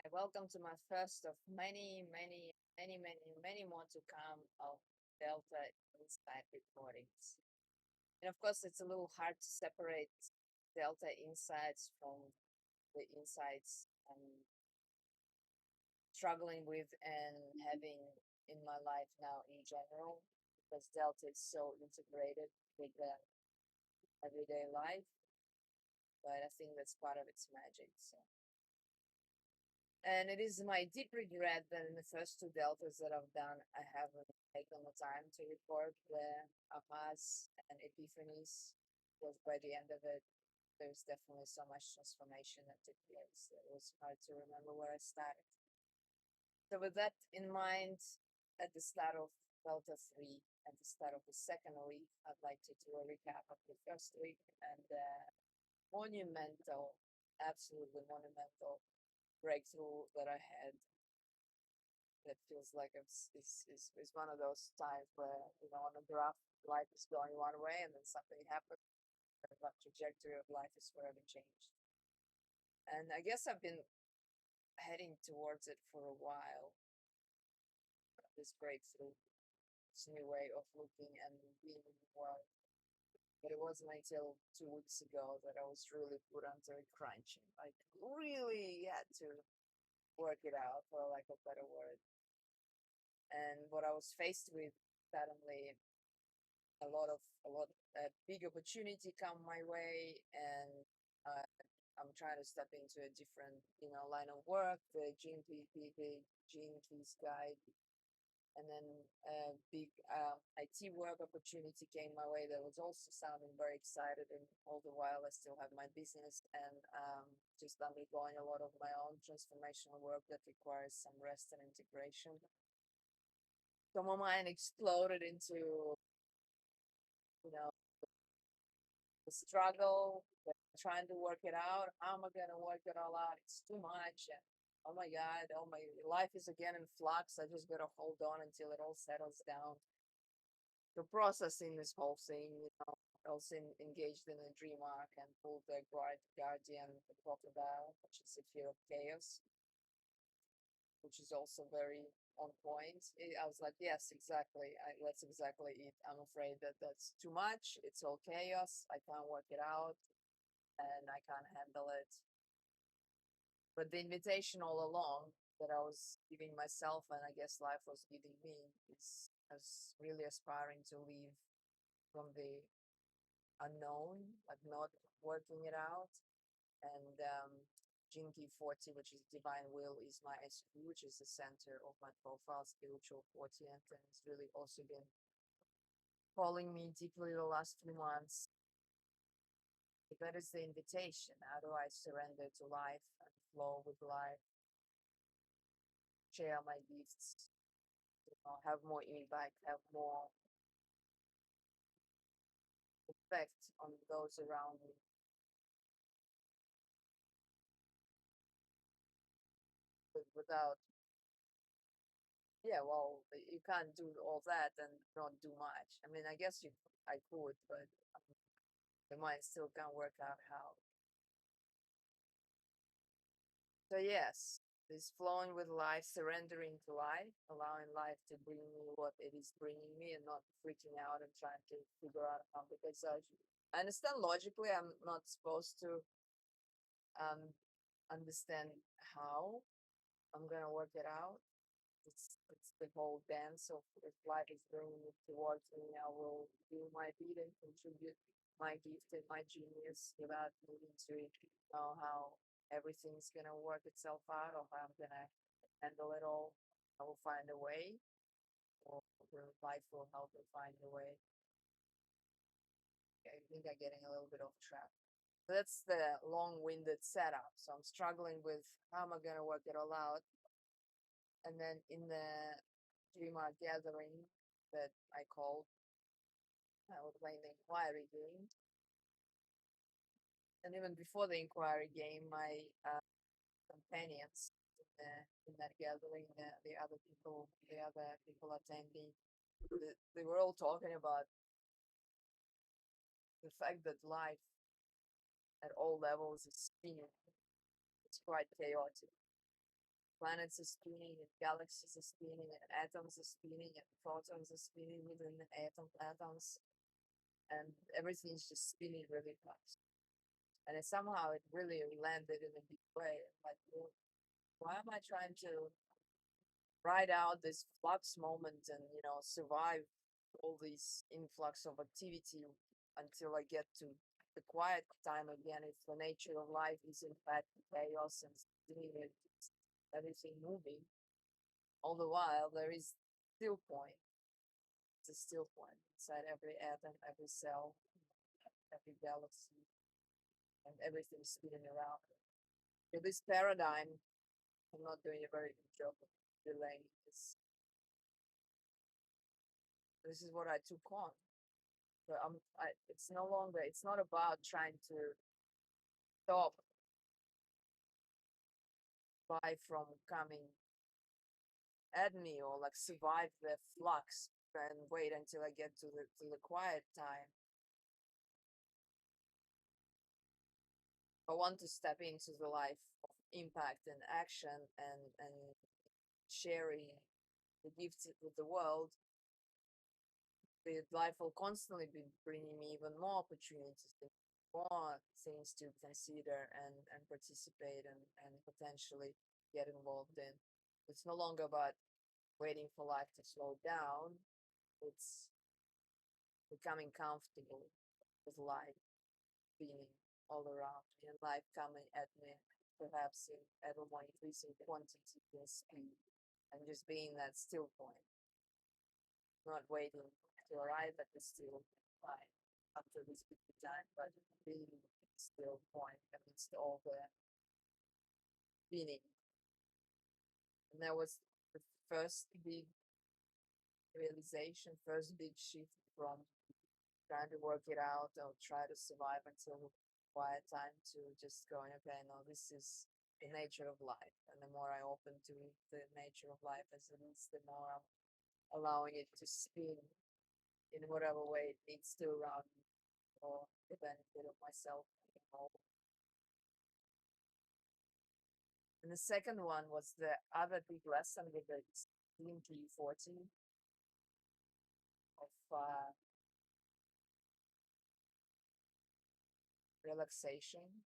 Welcome to my first of many more to come of Delta Insight recordings. And of course, it's a little hard to separate Delta Insights from the insights I'm struggling with and having in my life now in general, because Delta is so integrated with the everyday life. But I think that's part of its magic. And it is my deep regret that in the first two deltas that I've done, I haven't taken the time to record the ahas and epiphanies. Because by the end of it, there's definitely so much transformation that took place that it was hard to remember where I started. So, with that in mind, at the start of Delta 3, at the start of the second week, I'd like to do a recap of the first week and the monumental, absolutely monumental breakthrough that I had that feels like it's one of those times where on a graph life is going one way and then something happens and the trajectory of life is forever changed. And I guess I've been heading towards it for a while, this breakthrough, this new way of looking and being in the world. But it wasn't until 2 weeks ago that I was really put under a crunch. I really had to work it out, for lack of a better word. And what I was faced with suddenly a big opportunity come my way, and uh, I'm trying to step into a different line of work, the Gene Keys guide, and then a big IT work opportunity came my way that was also sounding very excited, and all the while I still have my business and just undergoing a lot of my own transformational work that requires some rest and integration. So my mind exploded into you know the struggle, trying to work it out. How am I going to work it all out? It's too much. And oh my God, oh my life is again in flux. I just got to hold on until it all settles down. So processing this whole thing, also engaged in a dream arc and pulled the guardian, the crocodile, which is a fear of chaos, which is also very on point. I was like, yes, exactly. That's exactly it. I'm afraid that that's too much. It's all chaos. I can't work it out and I can't handle it. But the invitation all along that I was giving myself, and I guess life was giving me, is as really aspiring to leave from the unknown, like not working it out. And Jinki 40, which is Divine Will, is my SQ, which is the center of my profile, spiritual 40th, and it's really also been calling me deeply the last few months. That is the invitation. How do I surrender to life and flow with life, share my gifts, have more impact, have more effect on those around me, without, yeah, well, you can't do all that and not do much. I mean, I guess I could, but the mind still can't work out how. So, yes, this flowing with life, surrendering to life, allowing life to bring me what it is bringing me and not freaking out and trying to figure out how, because I understand logically I'm not supposed to um, understand how I'm gonna work it out. It's the whole dance of if life is bringing it towards me, I will do my bit and contribute my gift and my genius without needing to know how everything's gonna work itself out or how I'm gonna handle it all. I will find a way, or life will help me find a way. I think I'm getting a little bit off track. That's the long-winded setup. So I'm struggling with how am I gonna work it all out, and then in the dreamer gathering that I called, I was playing the inquiry game. And even before the inquiry game, my companions in that gathering, the other people attending, they were all talking about the fact that life at all levels is seen. It's quite chaotic. planets are spinning, and galaxies are spinning, and atoms are spinning, and protons are spinning within the atoms, and everything's just spinning really fast. And it somehow it really landed in a big way. Like, well, why am I trying to ride out this flux moment and survive all this influx of activity until I get to the quiet time again? If the nature of life is in fact chaos and everything moving, all the while there is still point. It's a still point inside every atom, every cell, every galaxy, and everything spinning around. In this paradigm, I'm not doing a very good job of relaying this. This is what I took on. But it's no longer, it's not about trying to stop life from coming at me or like survive the flux and wait until I get to the quiet time. I want to step into the life of impact and action and sharing the gifts with the world. The life will constantly be bringing me even more opportunities, more things to consider and participate and potentially get involved in. It's no longer about waiting for life to slow down. It's becoming comfortable with life being all around me and life coming at me, perhaps in ever more increasing quantity and speed, and just being that still point, not waiting to arrive at the still line after this big time, but being still point amidst all the meaning. And that was the first big realization, first big shift from trying to work it out or try to survive until quiet time to just going, okay, no, this is the nature of life. And the more I open to the nature of life as it is, the more I'm allowing it to spin in whatever way it needs to around me for the benefit of myself. And the second one was the other big lesson with the DMT 14 of relaxation,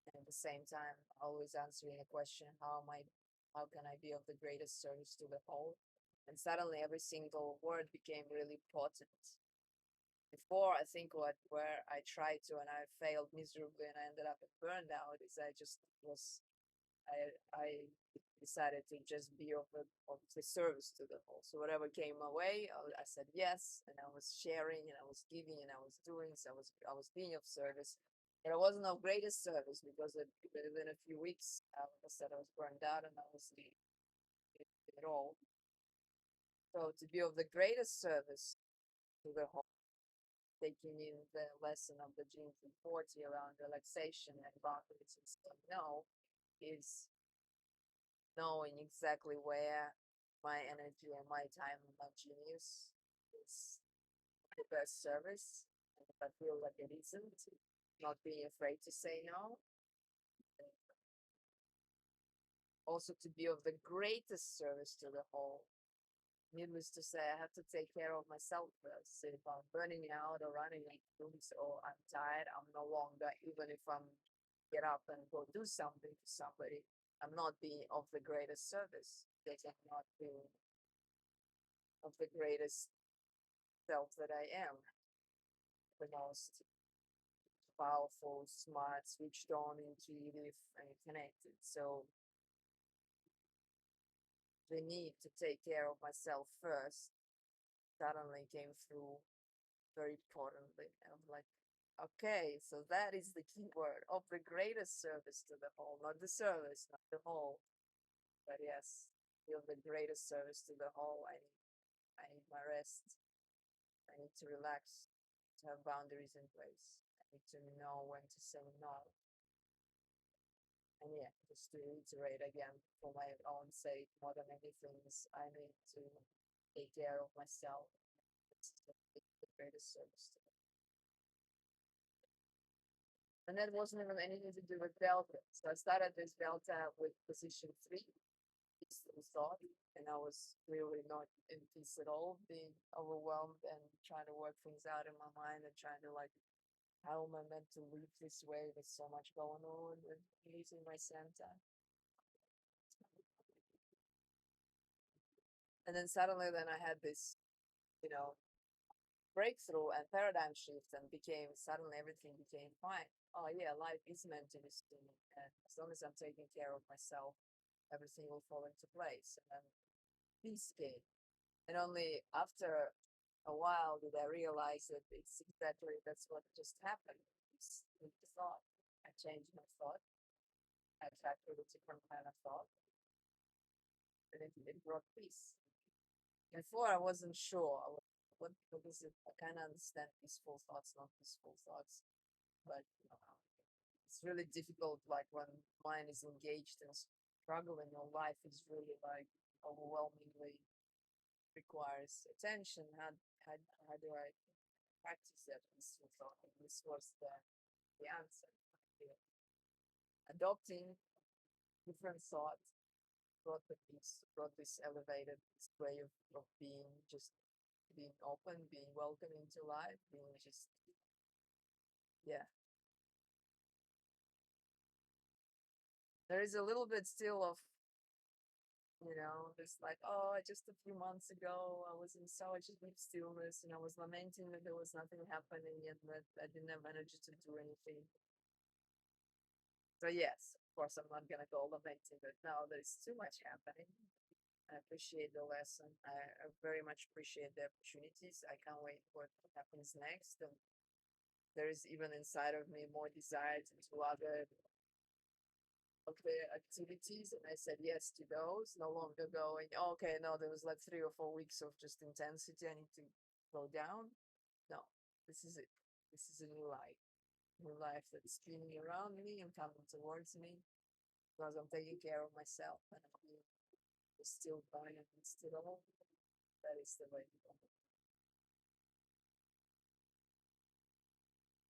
and at the same time always answering a question, how can I be of the greatest service to the whole? And suddenly every single word became really potent. Before, I think where I tried to and I failed miserably and I ended up at burnout is I just was I decided to just be of the service to the whole. So whatever came my way, I said yes, and I was sharing and I was giving and I was doing. So I was being of service, but I wasn't of greatest service because within a few weeks, like I said, I was burned out and I was at all. So to be of the greatest service to the whole, taking in the lesson of the Gene 40 around relaxation and boundaries and stuff, no, is knowing exactly where my energy and my time and my genius is the best service. And if I feel like it isn't, not being afraid to say no. And also to be of the greatest service to the whole. Needless to say, I have to take care of myself first. So if I'm burning out or running out of rooms or I'm tired, I'm no longer, even if I'm get up and go do something for somebody, I'm not being of the greatest service because I'm not being of the greatest self that I am, the most powerful, smart, switched on, intuitive, and connected. So the need to take care of myself first suddenly came through very importantly. And I'm like, okay, so that is the key word of the greatest service to the whole, not the service, not the whole, but yes, of the greatest service to the whole. I need my rest. I need to relax, to have boundaries in place. I need to know when to say no. And yeah, just to reiterate again, for my own sake, more than anything, I need to take care of myself. It's the greatest service. And that wasn't even anything to do with Delta. So I started this Delta with position 3. peaceful thought, and I was really not in peace at all, being overwhelmed and trying to work things out in my mind and trying to like, how am I meant to live this way with so much going on and losing my center? And then suddenly, then I had this, you know, breakthrough and paradigm shift, and became suddenly everything became fine. Oh yeah, life is meant to be seen, and as long as I'm taking care of myself, everything will fall into place. And then peace came. And only after a while did I realize that it's exactly that's what just happened. It's with the thought. I changed my thought. I attracted a different kind of thought, and it brought peace. Before I wasn't sure what is it. I kind of understand peaceful thoughts, not peaceful thoughts, but it's really difficult. Like when mind is engaged and struggling, your life is really like overwhelmingly requires attention. How do I practice that peaceful thought? And this was the answer. Adopting different thoughts brought the peace, brought this elevated this way of being, just being open, being welcome into life, being just, yeah. There is a little bit still of, just like, oh, just a few months ago, I was in such deep stillness and I was lamenting that there was nothing happening and that I didn't have energy to do anything. So, yes, of course, I'm not going to go lamenting, but now there's too much happening. I appreciate the lesson. I very much appreciate the opportunities. I can't wait for what happens next. And there is even inside of me more desire to do other of the activities, and I said yes to those. No longer going, okay, no, there was like 3 or 4 weeks of just intensity. I need to go down. No, this is it. This is a new life that's spinning around me and coming towards me because I'm taking care of myself and I'm being still fine and still all. That is the way to go.